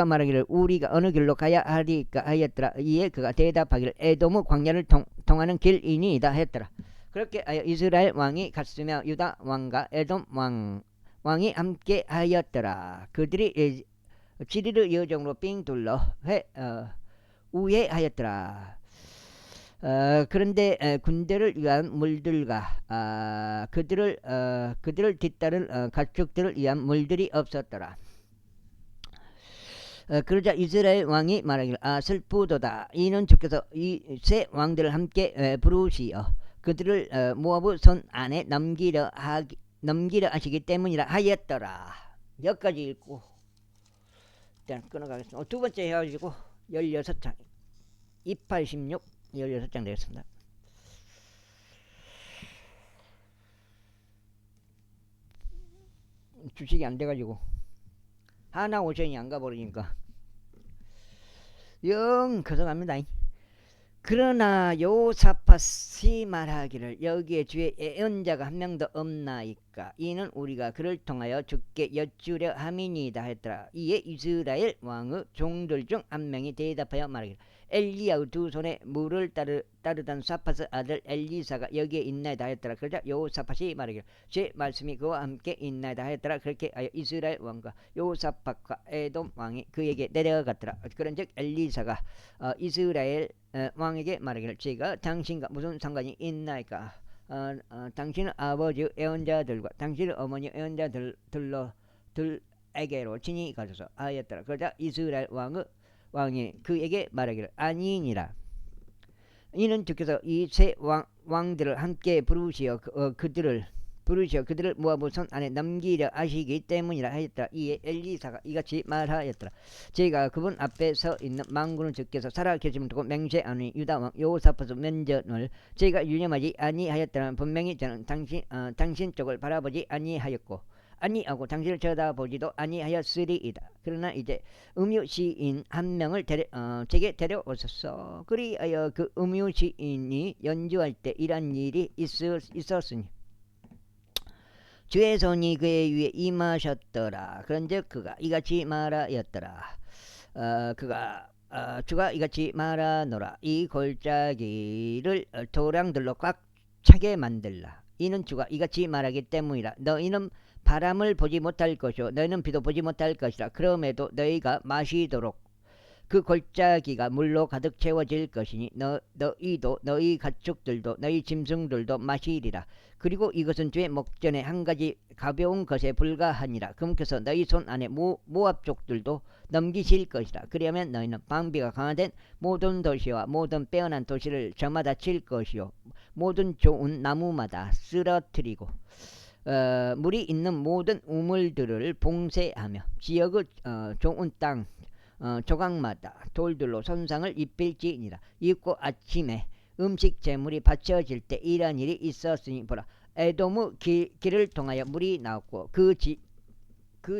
말하기를 우리가 어느 길로 가야 하리까 하였더라. 이에 그가 대답하기를 에돔의 광야를 통하는 길이니이다 했더라. 그렇게 하여 이스라엘 왕이 갔으며 유다 왕과 에돔 왕이 함께 하였더라. 그들이 지리를 여정으로 삥 둘러 우회하였더라. 그런데 군대를 위한 물들과 그들을 뒤따른 가축들을 위한 물들이 없었더라. 그러자 이스라엘 왕이 말하기를 슬프도다. 이는 주께서 이 세 왕들을 함께 부르시어 그들을 모압의 손 안에 넘기려 하시기 때문이라 하였더라. 여기까지 읽고 일단 끊어가겠습니다. 두 번째 해가지고 16장 286 16장 되겠습니다. 주식이 안 돼가지고 하나 오션이 안 가버리니까 영 거성합니다. 그러나 여호사밧이 말하기를 여기에 주의 예언자가 한 명도 없나이까. 이는 우리가 그를 통하여 주께 여쭈려 함이니이다 했더라. 이에 이스라엘 왕의 종들 중 한 명이 대답하여 말하기를 엘리야의 두 손에 물을 따르던 사밧의 아들 엘리사가 여기에 있나이다 했더라. 그러자 여호사밧이 말하기를 제 말씀이 그와 함께 있나이다 했더라. 그렇게 하여 이스라엘 왕과 여호사밧과 에돔 왕이 그에게 내려갔더라. 그런즉 엘리사가 이스라엘 왕에게 말하기를 제가 당신과 무슨 상관이 있나이까. 당신은 아버지 예언자들과 당신의 어머니 예언자들에게로 친히 가소서 하였더라. 그러자 이스라엘 왕이 그에게 말하기를 아니니라. 이는 주께서 이 세 왕들을 함께 부르시어 그들을 모압의 손 안에 넘기려 하시기 때문이라 하였더라. 이에 엘리사가 이같이 말하였더라. 제가 그분 앞에 서 있는 만군의 주께서 살아계심을 두고 맹세하니 유다 왕 여호사밧의 면전을 제가 유념하지 아니하였더라면 분명히 저는 당신 쪽을 바라보지 아니하고 당신을 쳐다보지도 아니하였으리이다. 그러나 이제 음유 시인 한 명을 제게 데려오소서. 그리하여 그 음유 시인이 연주할 때 이런 일이 있었으니 주의 손이 그의 위에 임하셨더라. 그런즉 그가 이같이 말하였더라. 주가 이같이 말하노라. 이 골짜기를 도량들로 꽉 차게 만들라. 이는 주가 이같이 말하기 때문이라. 너희는 바람을 보지 못할 것이요 너희는 비도 보지 못할 것이라. 그럼에도 너희가 마시도록 그 골짜기가 물로 가득 채워질 것이니 너희도 너희 가축들도 너희 짐승들도 마시리라. 그리고 이것은 주의 목전에 한 가지 가벼운 것에 불과하니라. 그분께서 너희 손 안에 모압 족들도 넘기실 것이라. 그리하면 너희는 방비가 강화된 모든 도시와 모든 빼어난 도시를 저마다 칠 것이요 모든 좋은 나무마다 쓰러뜨리고 물이 있는 모든 우물들을 봉쇄하며 지역의 좋은 땅 조각마다 돌들로 손상을 입힐지니라. 이윽고 아침에 음식 재물이 바쳐질 때 이런 일이 있었으니 보라 에돔의 길을 통하여 물이 나왔고 그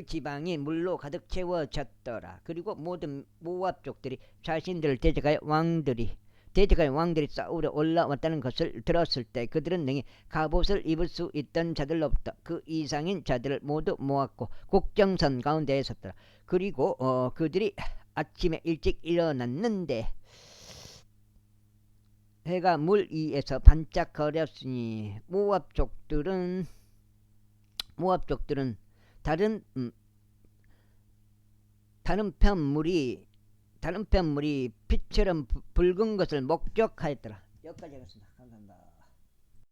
지방이 물로 가득 채워졌더라. 그리고 모든 모압 족들이 자신들을 대적하여 왕들이 싸우러 올라왔다는 것을 들었을 때 그들은 능히 갑옷을 입을 수 있던 자들로부터 그 이상인 자들을 모두 모았고 국정선 가운데에 섰더라. 그리고 그들이 아침에 일찍 일어났는데 해가 물 위에서 반짝거렸으니 모압 족들은 다른 편 물이 다른 편물이 빛처럼 붉은 것을 목적하였더라. 여기까지 하겠습니다. 감사합니다.